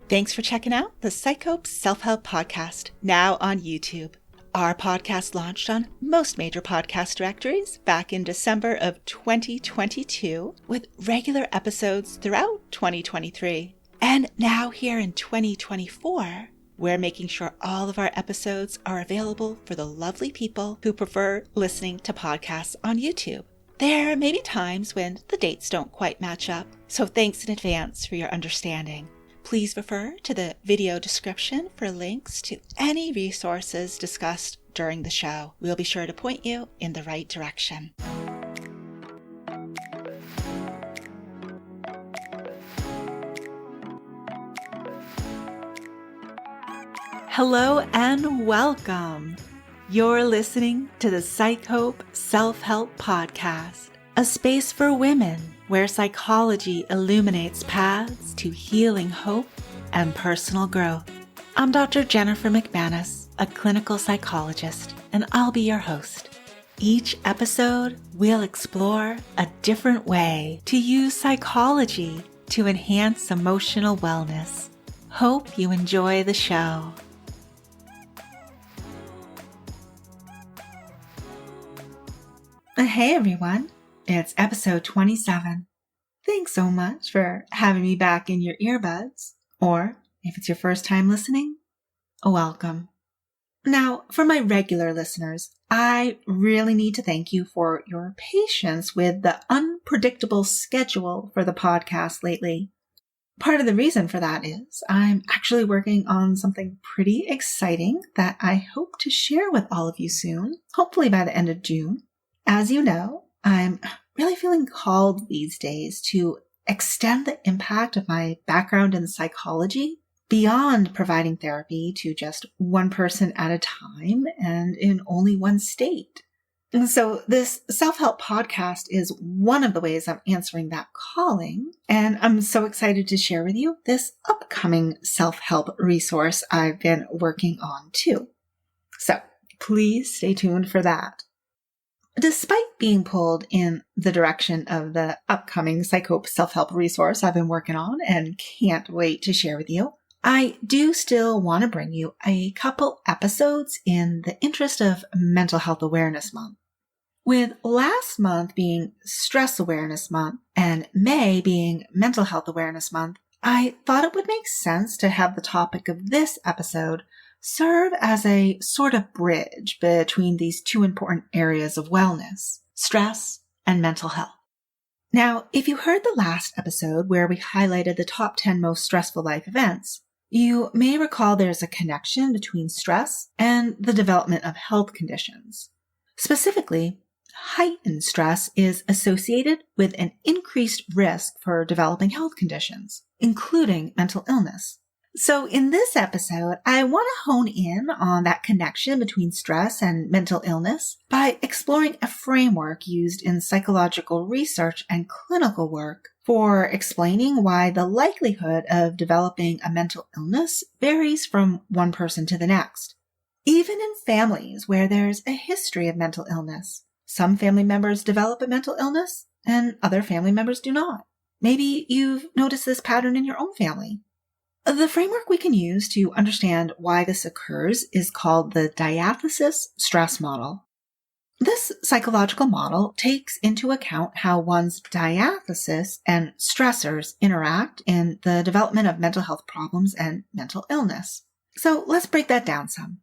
Thanks for checking out the PsycHope Self-Help podcast, now on YouTube. Our podcast launched on most major podcast directories back in December of 2022, with regular episodes throughout 2023. And now here in 2024, we're making sure all of our episodes are available for the lovely people who prefer listening to podcasts on YouTube. There may be times when the dates don't quite match up, so thanks in advance for your understanding. Please refer to the video description for links to any resources discussed during the show. We'll be sure to point you in the right direction. Hello and welcome. You're listening to the PsycHope Self-Help podcast, a space for women where psychology illuminates paths to healing, hope, and personal growth. I'm Dr. Jennifer McManus, a clinical psychologist, and I'll be your host. Each episode, we'll explore a different way to use psychology to enhance emotional wellness. Hope you enjoy the show. Hey everyone, it's episode 27. Thanks so much for having me back in your earbuds, or if it's your first time listening, welcome. Now, for my regular listeners, I really need to thank you for your patience with the unpredictable schedule for the podcast lately. Part of the reason for that is I'm actually working on something pretty exciting that I hope to share with all of you soon, hopefully by the end of June. As you know, I'm really feeling called these days to extend the impact of my background in psychology beyond providing therapy to just one person at a time and in only one state. And so this self-help podcast is one of the ways I'm answering that calling. And I'm so excited to share with you this upcoming self-help resource I've been working on too. So please stay tuned for that. Despite being pulled in the direction of the upcoming PsycHope Self-Help resource I've been working on and can't wait to share with you, I do still want to bring you a couple episodes in the interest of Mental Health Awareness Month. With last month being Stress Awareness Month and May being Mental Health Awareness Month, I thought it would make sense to have the topic of this episode serve as a sort of bridge between these two important areas of wellness, stress and mental health. Now, if you heard the last episode where we highlighted the top 10 most stressful life events, you may recall there's a connection between stress and the development of health conditions. Specifically, heightened stress is associated with an increased risk for developing health conditions, including mental illness. So in this episode, I want to hone in on that connection between stress and mental illness by exploring a framework used in psychological research and clinical work for explaining why the likelihood of developing a mental illness varies from one person to the next. Even in families where there's a history of mental illness, some family members develop a mental illness and other family members do not. Maybe you've noticed this pattern in your own family. The framework we can use to understand why this occurs is called the Diathesis Stress Model. This psychological model takes into account how one's diathesis and stressors interact in the development of mental health problems and mental illness. So let's break that down some.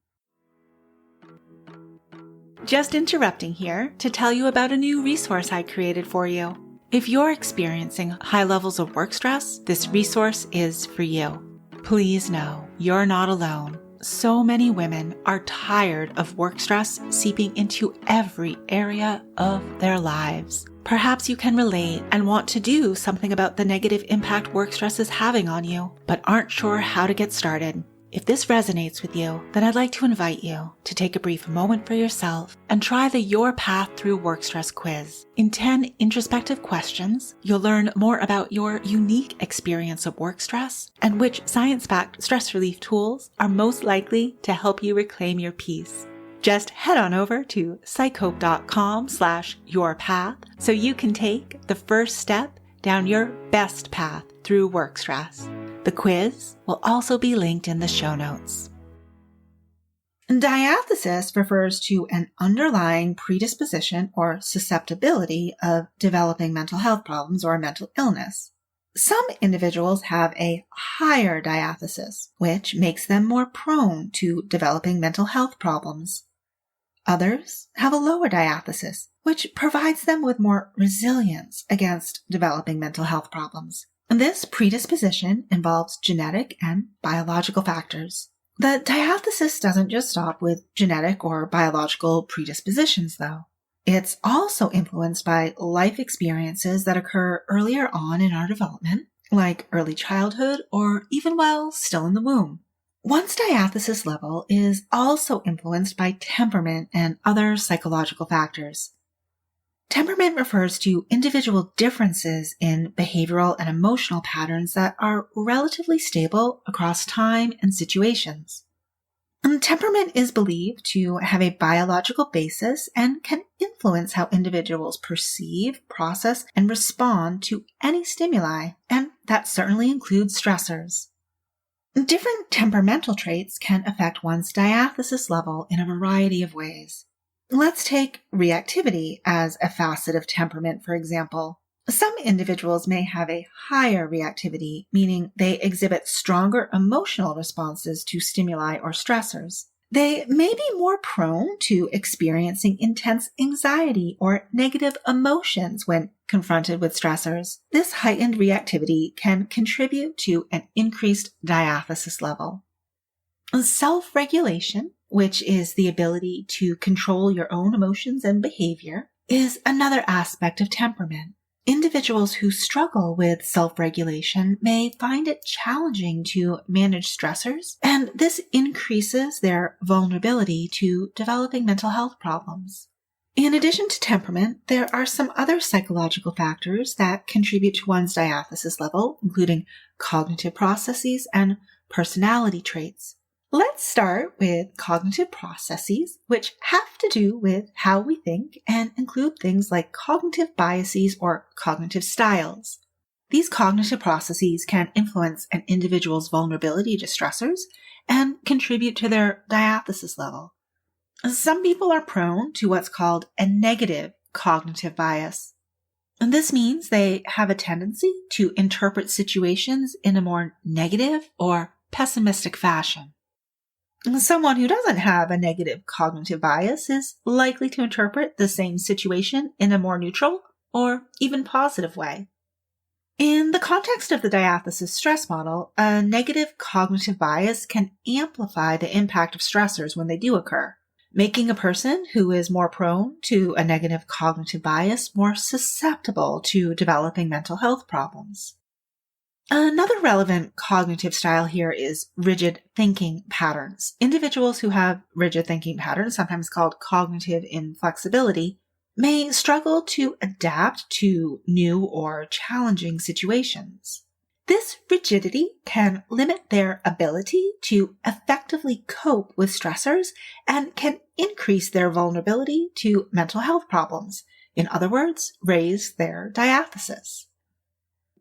Just interrupting here to tell you about a new resource I created for you. If you're experiencing high levels of work stress, this resource is for you. Please know you're not alone. So many women are tired of work stress seeping into every area of their lives. Perhaps you can relate and want to do something about the negative impact work stress is having on you, but aren't sure how to get started. If this resonates with you, then I'd like to invite you to take a brief moment for yourself and try the Your Path Through Work Stress quiz. In 10 introspective questions, you'll learn more about your unique experience of work stress and which science-backed stress relief tools are most likely to help you reclaim your peace. Just head on over to psychope.com/yourpath so you can take the first step down your best path through work stress. The quiz will also be linked in the show notes. Diathesis refers to an underlying predisposition or susceptibility of developing mental health problems or mental illness. Some individuals have a higher diathesis, which makes them more prone to developing mental health problems. Others have a lower diathesis, which provides them with more resilience against developing mental health problems. This predisposition involves genetic and biological factors. The diathesis doesn't just stop with genetic or biological predispositions, though. It's also influenced by life experiences that occur earlier on in our development, like early childhood or even while still in the womb. One's diathesis level is also influenced by temperament and other psychological factors. Temperament refers to individual differences in behavioral and emotional patterns that are relatively stable across time and situations. And temperament is believed to have a biological basis and can influence how individuals perceive, process, and respond to any stimuli, and that certainly includes stressors. Different temperamental traits can affect one's diathesis level in a variety of ways. Let's take reactivity as a facet of temperament, for example. Some individuals may have a higher reactivity, meaning they exhibit stronger emotional responses to stimuli or stressors. They may be more prone to experiencing intense anxiety or negative emotions when confronted with stressors. This heightened reactivity can contribute to an increased diathesis level. Self-regulation, which is the ability to control your own emotions and behavior, is another aspect of temperament. Individuals who struggle with self-regulation may find it challenging to manage stressors, and this increases their vulnerability to developing mental health problems. In addition to temperament, there are some other psychological factors that contribute to one's diathesis level, including cognitive processes and personality traits. Let's start with cognitive processes, which have to do with how we think and include things like cognitive biases or cognitive styles. These cognitive processes can influence an individual's vulnerability to stressors and contribute to their diathesis level. Some people are prone to what's called a negative cognitive bias. And this means they have a tendency to interpret situations in a more negative or pessimistic fashion. Someone who doesn't have a negative cognitive bias is likely to interpret the same situation in a more neutral or even positive way. In the context of the Diathesis Stress Model, a negative cognitive bias can amplify the impact of stressors when they do occur, making a person who is more prone to a negative cognitive bias more susceptible to developing mental health problems. Another relevant cognitive style here is rigid thinking patterns. Individuals who have rigid thinking patterns, sometimes called cognitive inflexibility, may struggle to adapt to new or challenging situations. This rigidity can limit their ability to effectively cope with stressors and can increase their vulnerability to mental health problems. In other words, raise their diathesis.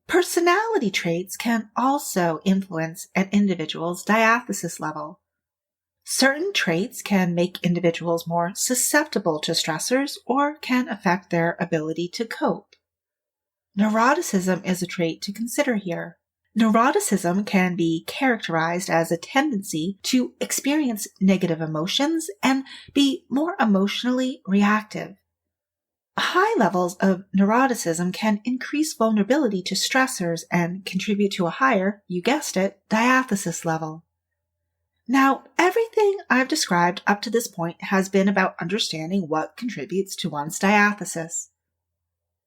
Personality traits can also influence an individual's diathesis level. Certain traits can make individuals more susceptible to stressors or can affect their ability to cope. Neuroticism is a trait to consider here. Neuroticism can be characterized as a tendency to experience negative emotions and be more emotionally reactive. High levels of neuroticism can increase vulnerability to stressors and contribute to a higher, you guessed it, diathesis level. Now, everything I've described up to this point has been about understanding what contributes to one's diathesis.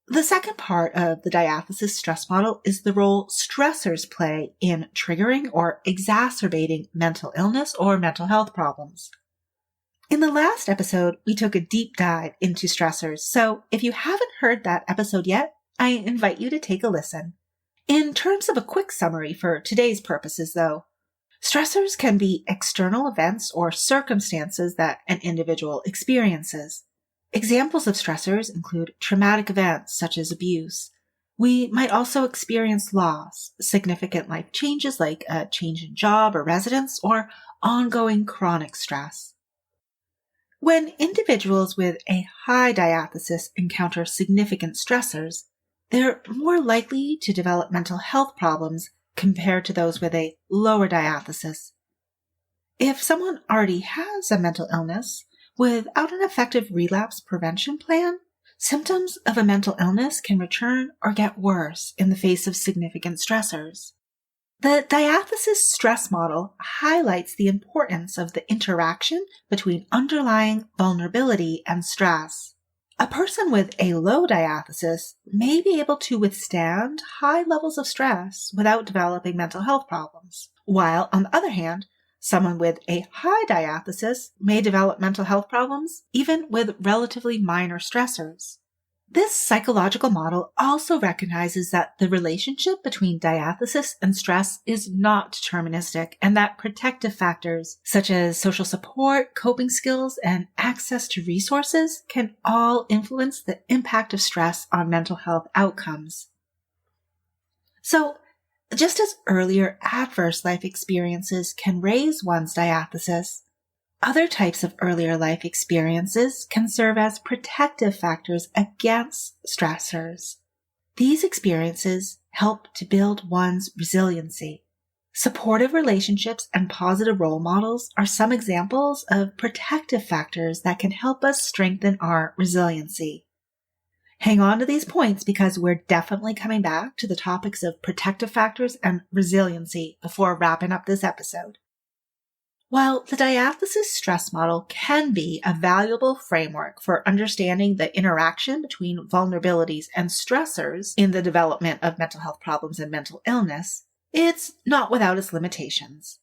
The second part of the Diathesis Stress Model is the role stressors play in triggering or exacerbating mental illness or mental health problems. In the last episode, we took a deep dive into stressors, so if you haven't heard that episode yet, I invite you to take a listen. In terms of a quick summary for today's purposes, though, stressors can be external events or circumstances that an individual experiences. Examples of stressors include traumatic events such as abuse, We might also experience loss, significant life changes like a change in job or residence, or ongoing chronic stress. When individuals with a high diathesis encounter significant stressors, they're more likely to develop mental health problems compared to those with a lower diathesis. If someone already has a mental illness, without an effective relapse prevention plan, symptoms of a mental illness can return or get worse in the face of significant stressors. The Diathesis Stress Model highlights the importance of the interaction between underlying vulnerability and stress. A person with a low diathesis may be able to withstand high levels of stress without developing mental health problems, while, on the other hand, someone with a high diathesis may develop mental health problems even with relatively minor stressors. This psychological model also recognizes that the relationship between diathesis and stress is not deterministic, and that protective factors such as social support, coping skills, and access to resources can all influence the impact of stress on mental health outcomes. So, just as earlier adverse life experiences can raise one's diathesis, other types of earlier life experiences can serve as protective factors against stressors. These experiences help to build one's resiliency. Supportive relationships and positive role models are some examples of protective factors that can help us strengthen our resiliency. Hang on to these points because we're definitely coming back to the topics of protective factors and resiliency before wrapping up this episode. While the Diathesis Stress Model can be a valuable framework for understanding the interaction between vulnerabilities and stressors in the development of mental health problems and mental illness, it's not without its limitations.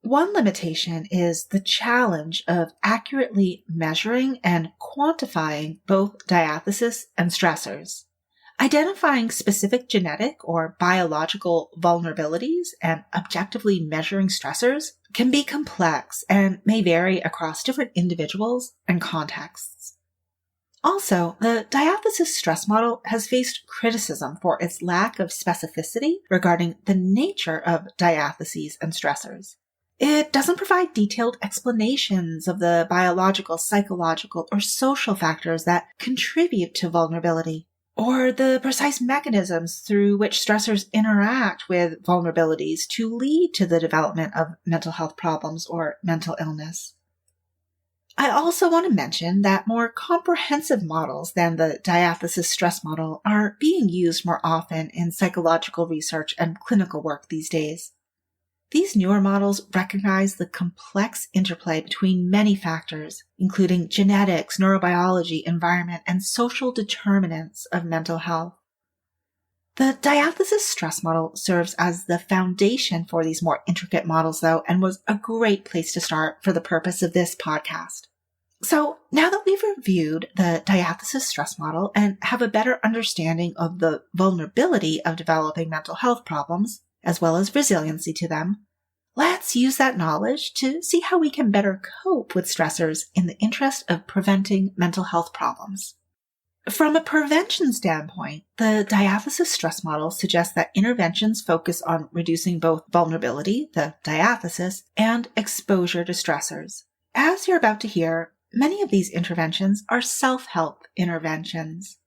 One limitation is the challenge of accurately measuring and quantifying both diathesis and stressors. Identifying specific genetic or biological vulnerabilities and objectively measuring stressors can be complex and may vary across different individuals and contexts. Also, the Diathesis Stress Model has faced criticism for its lack of specificity regarding the nature of diatheses and stressors. It doesn't provide detailed explanations of the biological, psychological, or social factors that contribute to vulnerability, or the precise mechanisms through which stressors interact with vulnerabilities to lead to the development of mental health problems or mental illness. I also want to mention that more comprehensive models than the Diathesis Stress Model are being used more often in psychological research and clinical work these days. These newer models recognize the complex interplay between many factors, including genetics, neurobiology, environment, and social determinants of mental health. The Diathesis Stress Model serves as the foundation for these more intricate models, though, and was a great place to start for the purpose of this podcast. So now that we've reviewed the Diathesis Stress Model and have a better understanding of the vulnerability of developing mental health problems, as well as resiliency to them, let's use that knowledge to see how we can better cope with stressors in the interest of preventing mental health problems. From a prevention standpoint, the Diathesis Stress Model suggests that interventions focus on reducing both vulnerability, the diathesis, and exposure to stressors. As you're about to hear, many of these interventions are self-help interventions.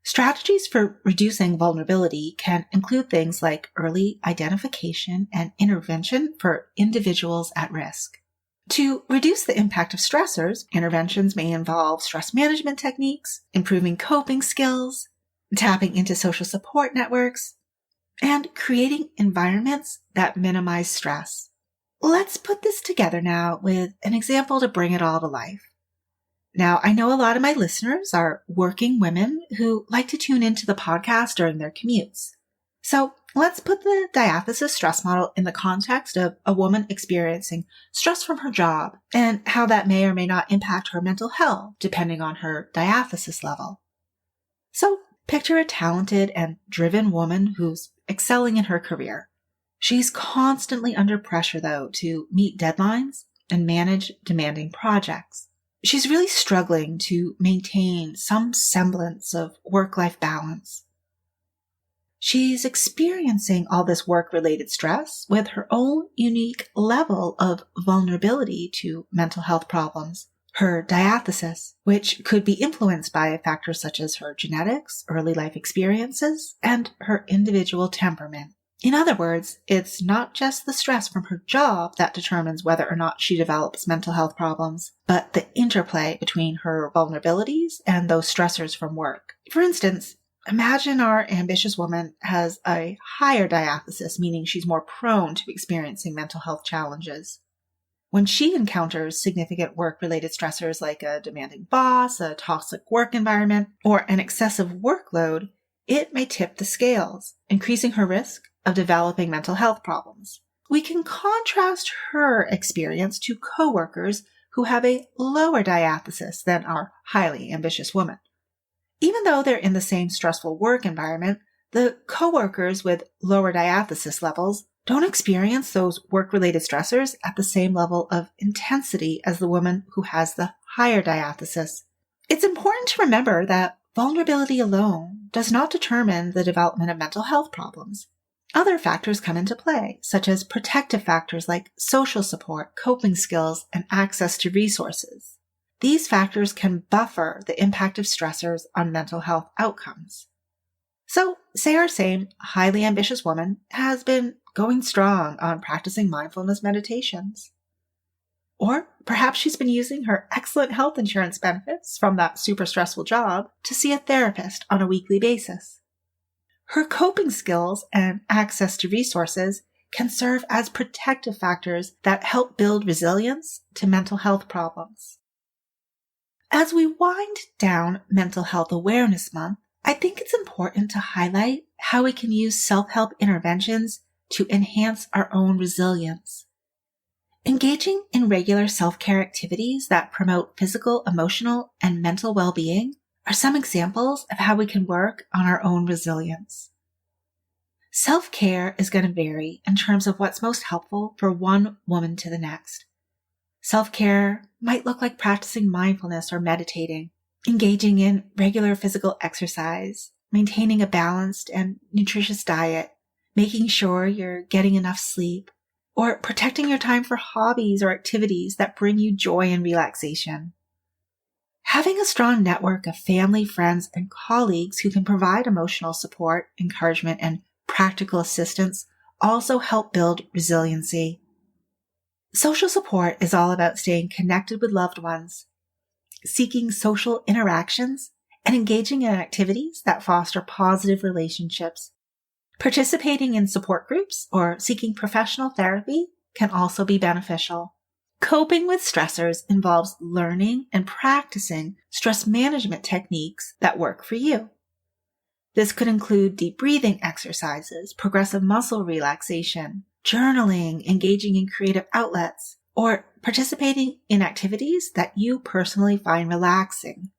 Strategies for reducing vulnerability can include things like early identification and intervention for individuals at risk. To reduce the impact of stressors, interventions may involve stress management techniques, improving coping skills, tapping into social support networks, and creating environments that minimize stress. Let's put this together now with an example to bring it all to life. Now, I know a lot of my listeners are working women who like to tune into the podcast during their commutes. So let's put the Diathesis Stress Model in the context of a woman experiencing stress from her job and how that may or may not impact her mental health depending on her diathesis level. So picture a talented and driven woman who's excelling in her career. She's constantly under pressure, though, to meet deadlines and manage demanding projects. She's really struggling to maintain some semblance of work-life balance. She's experiencing all this work-related stress with her own unique level of vulnerability to mental health problems, her diathesis, which could be influenced by factors such as her genetics, early life experiences, and her individual temperament. In other words, it's not just the stress from her job that determines whether or not she develops mental health problems, but the interplay between her vulnerabilities and those stressors from work. For instance, imagine our ambitious woman has a higher diathesis, meaning she's more prone to experiencing mental health challenges. When she encounters significant work-related stressors like a demanding boss, a toxic work environment, or an excessive workload, it may tip the scales, increasing her risk of developing mental health problems. We can contrast her experience to coworkers who have a lower diathesis than our highly ambitious woman. Even though they're in the same stressful work environment, the coworkers with lower diathesis levels don't experience those work-related stressors at the same level of intensity as the woman who has the higher diathesis. It's important to remember that vulnerability alone does not determine the development of mental health problems. Other factors come into play, such as protective factors like social support, coping skills, and access to resources. These factors can buffer the impact of stressors on mental health outcomes. So, say our same highly ambitious woman has been going strong on practicing mindfulness meditations. Or perhaps she's been using her excellent health insurance benefits from that super stressful job to see a therapist on a weekly basis. Her coping skills and access to resources can serve as protective factors that help build resilience to mental health problems. As we wind down Mental Health Awareness Month, I think it's important to highlight how we can use self-help interventions to enhance our own resilience. Engaging in regular self-care activities that promote physical, emotional, and mental well-being are some examples of how we can work on our own resilience. Self-care is going to vary in terms of what's most helpful for one woman to the next. Self-care might look like practicing mindfulness or meditating, engaging in regular physical exercise, maintaining a balanced and nutritious diet, making sure you're getting enough sleep, or protecting your time for hobbies or activities that bring you joy and relaxation. Having a strong network of family, friends, and colleagues who can provide emotional support, encouragement, and practical assistance also help build resiliency. Social support is all about staying connected with loved ones, seeking social interactions, and engaging in activities that foster positive relationships. Participating in support groups or seeking professional therapy can also be beneficial. Coping with stressors involves learning and practicing stress management techniques that work for you. This could include deep breathing exercises, progressive muscle relaxation, journaling, engaging in creative outlets, or participating in activities that you personally find relaxing.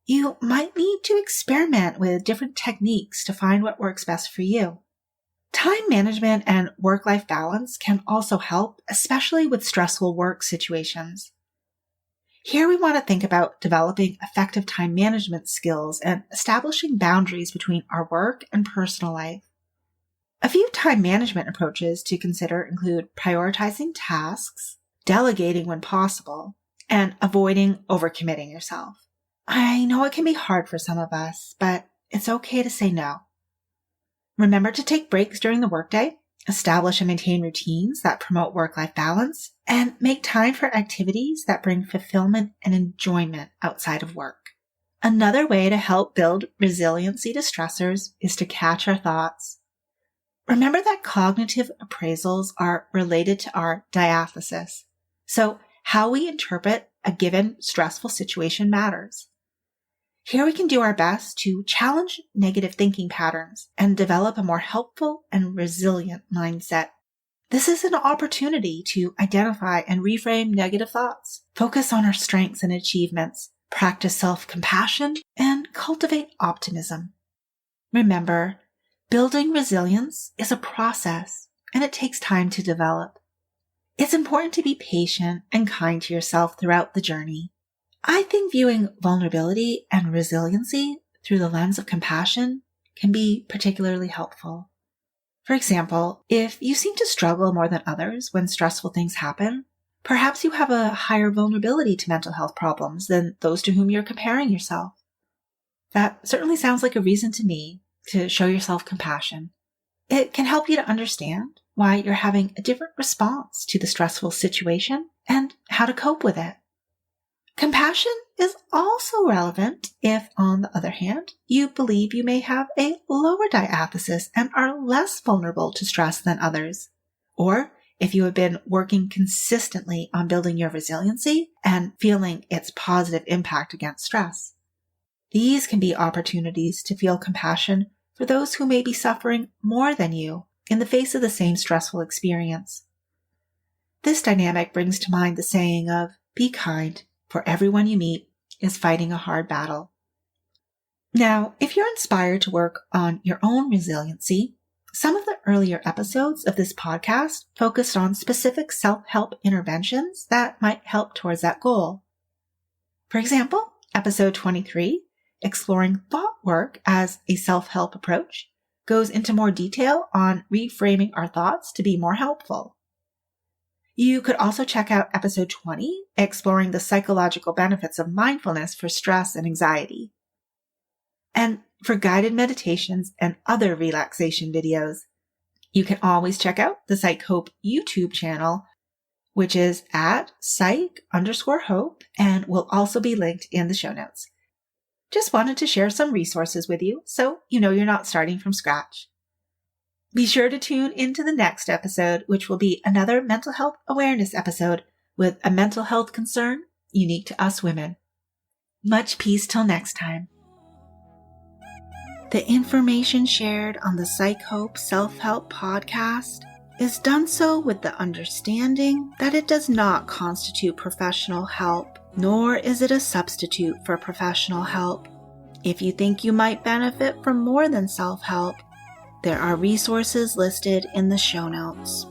You might need to experiment with different techniques to find what works best for you. Time management and work-life balance can also help, especially with stressful work situations. Here we want to think about developing effective time management skills and establishing boundaries between our work and personal life. A few time management approaches to consider include prioritizing tasks, delegating when possible, and avoiding overcommitting yourself. I know it can be hard for some of us, but it's okay to say no. Remember to take breaks during the workday, establish and maintain routines that promote work-life balance, and make time for activities that bring fulfillment and enjoyment outside of work. Another way to help build resiliency to stressors is to catch our thoughts. Remember that cognitive appraisals are related to our diathesis, so how we interpret a given stressful situation matters. Here we can do our best to challenge negative thinking patterns and develop a more helpful and resilient mindset. This is an opportunity to identify and reframe negative thoughts, focus on our strengths and achievements, practice self-compassion, and cultivate optimism. Remember, building resilience is a process, and it takes time to develop. It's important to be patient and kind to yourself throughout the journey. I think viewing vulnerability and resiliency through the lens of compassion can be particularly helpful. For example, if you seem to struggle more than others when stressful things happen, perhaps you have a higher vulnerability to mental health problems than those to whom you're comparing yourself. That certainly sounds like a reason to me to show yourself compassion. It can help you to understand why you're having a different response to the stressful situation and how to cope with it. Compassion is also relevant if, on the other hand, you believe you may have a lower diathesis and are less vulnerable to stress than others, or if you have been working consistently on building your resiliency and feeling its positive impact against stress. These can be opportunities to feel compassion for those who may be suffering more than you in the face of the same stressful experience. This dynamic brings to mind the saying of, "Be kind, for everyone you meet is fighting a hard battle." Now, if you're inspired to work on your own resiliency, some of the earlier episodes of this podcast focused on specific self-help interventions that might help towards that goal. For example, episode 23, Exploring Thought Work as a Self-Help Approach, goes into more detail on reframing our thoughts to be more helpful. You could also check out episode 20, Exploring the Psychological Benefits of Mindfulness for Stress and Anxiety. And for guided meditations and other relaxation videos, you can always check out the PsycHope YouTube channel, which is at psych_hope and will also be linked in the show notes. Just wanted to share some resources with you so you know you're not starting from scratch. Be sure to tune into the next episode, which will be another mental health awareness episode with a mental health concern unique to us women. Much peace till next time. The information shared on the PsycHope Self-Help podcast is done so with the understanding that it does not constitute professional help, nor is it a substitute for professional help. If you think you might benefit from more than self-help, there are resources listed in the show notes.